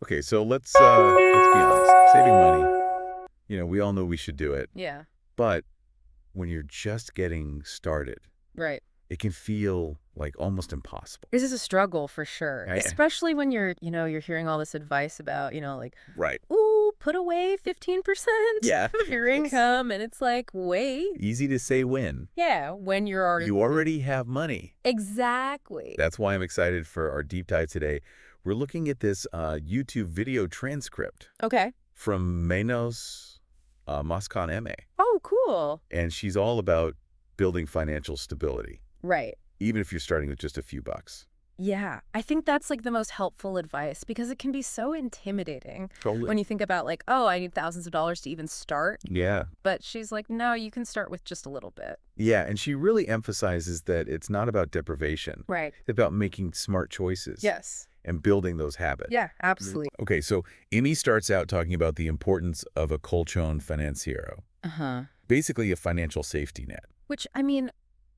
Okay, so let's be honest. Saving money, we all know we should do it. Yeah. But when you're just getting started, Right. it can feel like almost impossible. This is a struggle for sure, especially when you're hearing all this advice about, like, Right. ooh, put away 15% Yeah. of your income. And it's like, wait. Easy to say when. Yeah, when you're already... You already have money. Exactly. That's why I'm excited for our deep dive today. We're looking at this YouTube video transcript. Okay. From Menos Moscon MA. Oh, cool. And she's all about building financial stability. Right. Even if you're starting with just a few bucks. Yeah, I think that's like the most helpful advice because it can be so intimidating Totally. when you think about like, oh, I need thousands of dollars to even start. Yeah. But she's like, no, you can start with just a little bit. Yeah, and she really emphasizes that it's not about deprivation. Right. It's about making smart choices. Yes. And building those habits. Yeah, absolutely. Okay, so Amy starts out talking about the importance of a colchón financiero. Uh-huh. Basically a financial safety net. Which, I mean,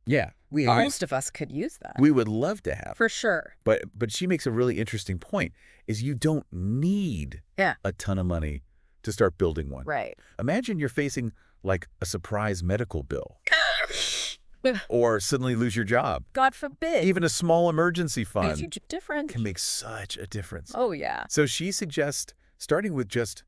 yeah, most of us could use that. We would love to have. For sure. But she makes a really interesting point, is you don't need a ton of money to start building one. Right. Imagine you're facing like a surprise medical bill. Or suddenly lose your job. God forbid. Even a small emergency fund makes a huge difference. Can make such a difference. Oh, yeah. So she suggests starting with just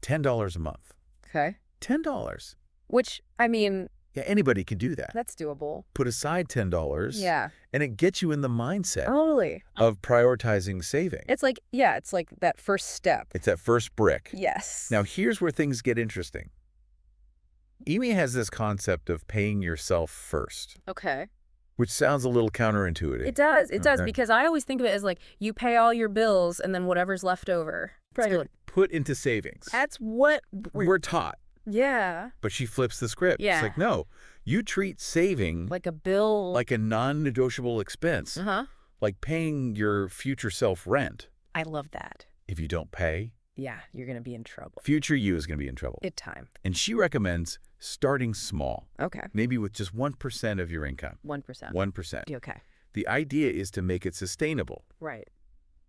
$10 a month. Okay. $10. Which, I mean... Yeah, anybody can do that. That's doable. Put aside $10. Yeah. And it gets you in the mindset totally of prioritizing saving. It's like, yeah, it's like that first step. It's that first brick. Yes. Now, here's where things get interesting. Amy has this concept of paying yourself first. Okay. Which sounds a little counterintuitive. It does. It does, because I always think of it as like you pay all your bills and then whatever's left over. Right. Put into savings. That's what we're taught. Yeah. But she flips the script. Yeah. It's like, no, you treat saving like a bill. Like a non-negotiable expense. Uh-huh. Like paying your future self rent. I love that. If you don't pay. Yeah, you're going to be in trouble. Future you is going to be in trouble. Big time. And she recommends starting small. Okay. Maybe with just 1% of your income. 1%. 1%. Okay. The idea is to make it sustainable. Right.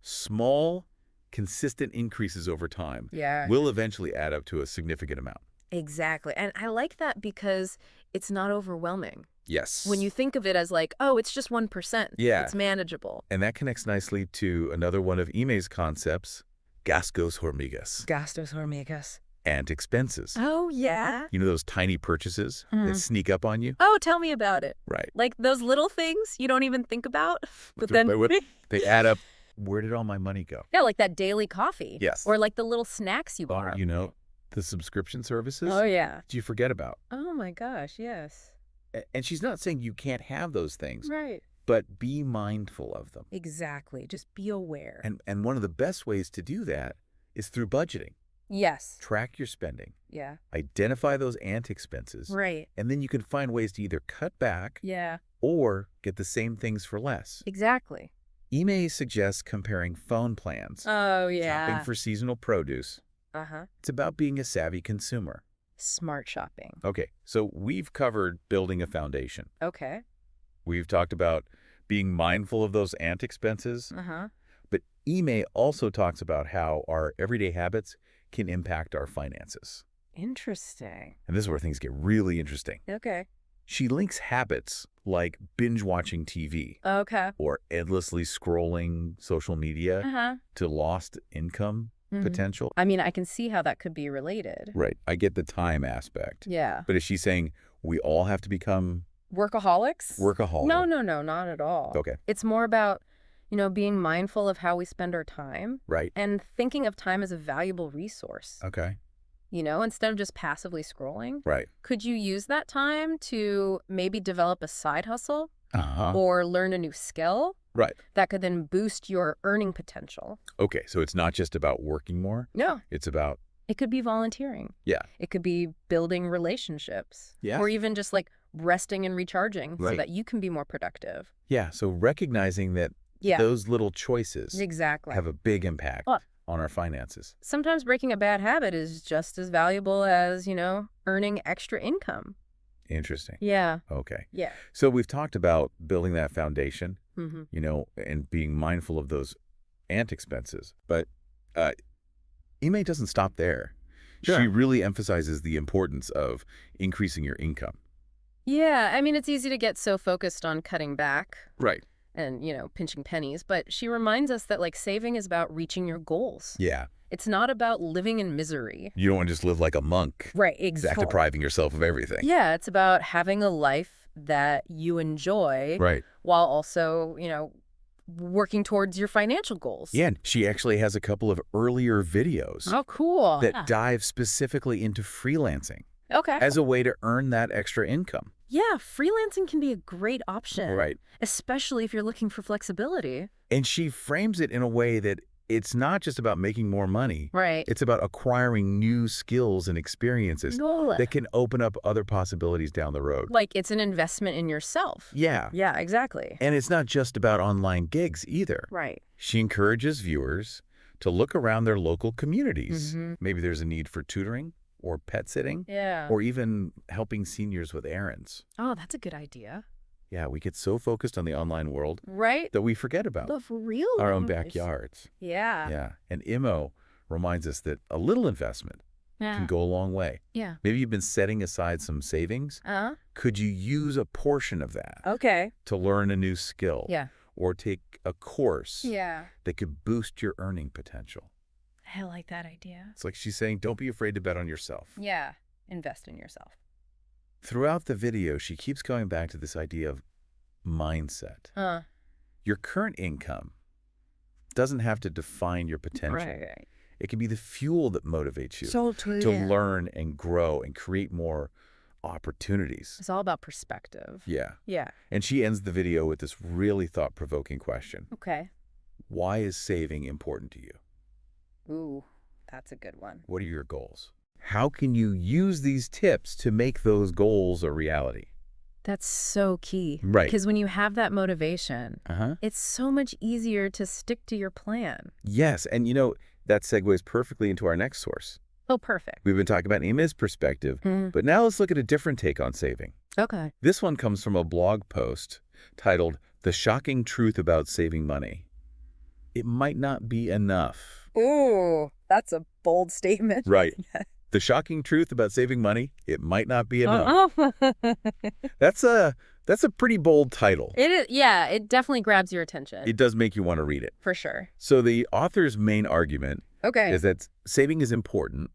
Small, consistent increases over time will eventually add up to a significant amount. Exactly. And I like that because it's not overwhelming. Yes. When you think of it as like, oh, it's just 1%. Yeah. It's manageable. And that connects nicely to another one of Ime's concepts, gastos hormigas. Gastos hormigas. And expenses. Oh, yeah. You know those tiny purchases that sneak up on you? Oh, tell me about it. Right. Like those little things you don't even think about, but then... They add up. Where did all my money go? Yeah, like that daily coffee. Yes. Or like the little snacks you borrow. The subscription services? Oh, yeah. Do you forget about? Oh, my gosh, yes. And she's not saying you can't have those things. Right. But be mindful of them. Exactly. Just be aware. And one of the best ways to do that is through budgeting. Yes. Track your spending. Yeah. Identify those ant expenses. Right. And then you can find ways to either cut back or get the same things for less. Exactly. Ime suggests comparing phone plans. Oh, yeah. Shopping for seasonal produce. Uh-huh. It's about being a savvy consumer. Smart shopping. Okay, so we've covered building a foundation. Okay. We've talked about being mindful of those ant expenses. Uh-huh. But Ime also talks about how our everyday habits can impact our finances. Interesting. And this is where things get really interesting. Okay. She links habits like binge-watching TV. Okay. Or endlessly scrolling social media to lost income potential. I mean, I can see how that could be related. Right. I get the time aspect. Yeah. But is she saying we all have to become... Workaholics? Workaholics. No, not at all. Okay. It's more about, being mindful of how we spend our time. Right. And thinking of time as a valuable resource. Okay. Instead of just passively scrolling. Right. Could you use that time to maybe develop a side hustle? Or learn a new skill? Right. That could then boost your earning potential. Okay, so it's not just about working more? No. It's about... It could be volunteering. Yeah. It could be building relationships. Yeah. Or even just like resting and recharging so Right. that you can be more productive. Yeah, so recognizing that those little choices have a big impact on our finances. Sometimes breaking a bad habit is just as valuable as, earning extra income. Interesting. Yeah. Okay. Yeah. So we've talked about building that foundation, Mm-hmm. and being mindful of those ant expenses. But Ime doesn't stop there. Sure. She really emphasizes the importance of increasing your income. Yeah, I mean, it's easy to get so focused on cutting back. Right. And, pinching pennies, but she reminds us that, saving is about reaching your goals. Yeah. It's not about living in misery. You don't want to just live like a monk. Right, exactly. Depriving yourself of everything. Yeah, it's about having a life that you enjoy. Right. While also, working towards your financial goals. Yeah, and she actually has a couple of earlier videos. Oh, cool. That dive specifically into freelancing. Okay. As a way to earn that extra income. Yeah, freelancing can be a great option. Right. Especially if you're looking for flexibility. And she frames it in a way that it's not just about making more money. Right. It's about acquiring new skills and experiences that can open up other possibilities down the road. Like it's an investment in yourself. Yeah. Yeah, exactly. And it's not just about online gigs either. Right. She encourages viewers to look around their local communities. Mm-hmm. Maybe there's a need for tutoring or pet sitting. Yeah. Or even helping seniors with errands. Oh, that's a good idea. Yeah, we get so focused on the online world. Right. That we forget about the real our own life. backyards. Yeah. Yeah. And Imo reminds us that a little investment can go a long way. Yeah. Maybe you've been setting aside some savings. Could you use a portion of that to learn a new skill? Yeah. Or take a course that could boost your earning potential? I like that idea. It's like she's saying, don't be afraid to bet on yourself. Yeah. Invest in yourself. Throughout the video, she keeps going back to this idea of mindset. Your current income doesn't have to define your potential. Right. It can be the fuel that motivates you to learn and grow and create more opportunities. It's all about perspective. Yeah. Yeah. And she ends the video with this really thought-provoking question. Okay. Why is saving important to you? Ooh, that's a good one. What are your goals? How can you use these tips to make those goals a reality? That's so key. Right. Because when you have that motivation, it's so much easier to stick to your plan. Yes. And that segues perfectly into our next source. Oh, perfect. We've been talking about Ima's perspective, but now let's look at a different take on saving. Okay. This one comes from a blog post titled, "The Shocking Truth About Saving Money. It Might Not Be Enough." Ooh, that's a bold statement. Right. The shocking truth about saving money, it might not be enough. That's a pretty bold title. It is, yeah, it definitely grabs your attention. It does make you want to read it. For sure. So the author's main argument is that saving is important,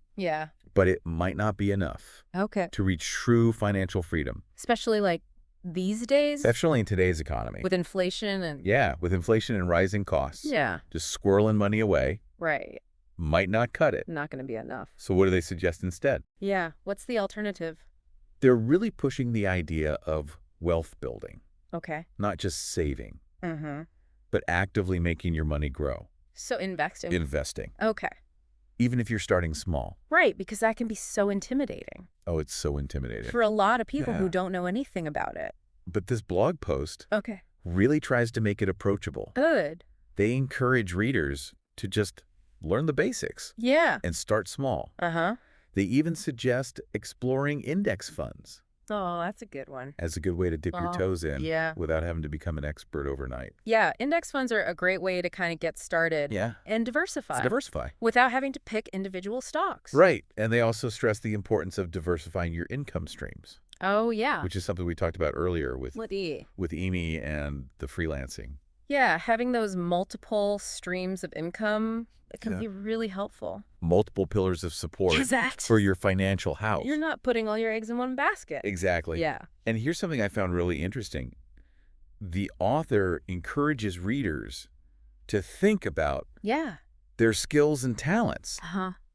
but it might not be enough to reach true financial freedom. Especially these days? Especially in today's economy. With inflation and... Yeah, with inflation and rising costs. Yeah. Just squirreling money away. Right. Might not cut it. Not going to be enough. So what do they suggest instead? Yeah. What's the alternative? They're really pushing the idea of wealth building. Okay. Not just saving, but actively making your money grow. So investing. Investing. Okay. Even if you're starting small. Right, because that can be so intimidating. Oh, it's so intimidating. For a lot of people who don't know anything about it. But this blog post Okay. really tries to make it approachable. Good. They encourage readers to just learn the basics. Yeah. And start small. Uh-huh. They even suggest exploring index funds. Oh, that's a good one. As a good way to dip your toes in without having to become an expert overnight. Yeah, index funds are a great way to kind of get started and diversify. Without having to pick individual stocks. Right. And they also stress the importance of diversifying your income streams. Oh, yeah. Which is something we talked about earlier with Amy and the freelancing. Yeah, having those multiple streams of income, it can be really helpful. Multiple pillars of support for your financial house. You're not putting all your eggs in one basket. Exactly. Yeah. And here's something I found really interesting. The author encourages readers to think about their skills and talents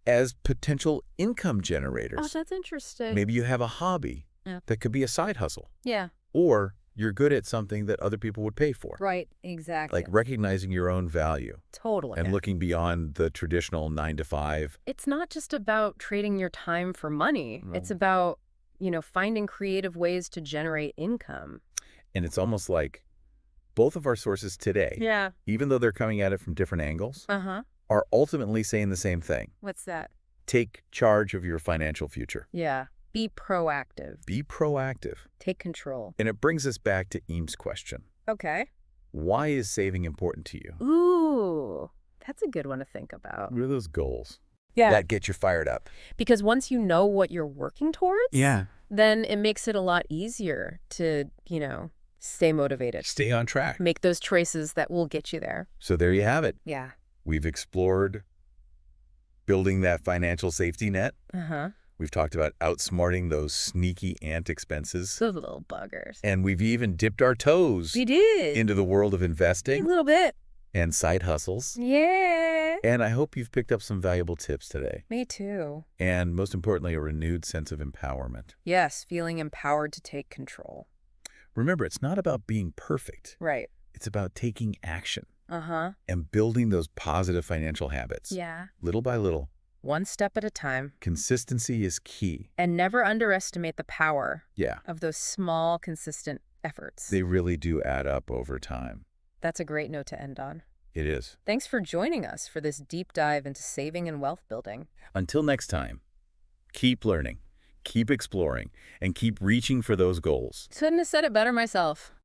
as potential income generators. Oh, that's interesting. Maybe you have a hobby that could be a side hustle. Yeah. Or you're good at something that other people would pay for. Right, exactly. Like recognizing your own value. Totally. And looking beyond the traditional 9 to 5. It's not just about trading your time for money. No. It's about, finding creative ways to generate income. And it's almost like both of our sources today, even though they're coming at it from different angles, are ultimately saying the same thing. What's that? Take charge of your financial future. Yeah. Be proactive. Be proactive. Take control. And it brings us back to Eames' question. Okay. Why is saving important to you? Ooh, That's a good one to think about. What are those goals? Yeah. That get you fired up. Because once you know what you're working towards, yeah, then it makes it a lot easier to, stay motivated. Stay on track. Make those choices that will get you there. So there you have it. Yeah. We've explored building that financial safety net. Uh-huh. We've talked about outsmarting those sneaky ant expenses. Those little buggers. And we've even dipped our toes We did. into the world of investing. A little bit. And side hustles. Yeah. And I hope you've picked up some valuable tips today. Me too. And most importantly, a renewed sense of empowerment. Yes, feeling empowered to take control. Remember, it's not about being perfect. Right. It's about taking action. Uh-huh. And building those positive financial habits. Yeah. Little by little. One step at a time. Consistency is key. And never underestimate the power Yeah. of those small, consistent efforts. They really do add up over time. That's a great note to end on. It is. Thanks for joining us for this deep dive into saving and wealth building. Until next time, keep learning, keep exploring, and keep reaching for those goals. Couldn't have said it better myself.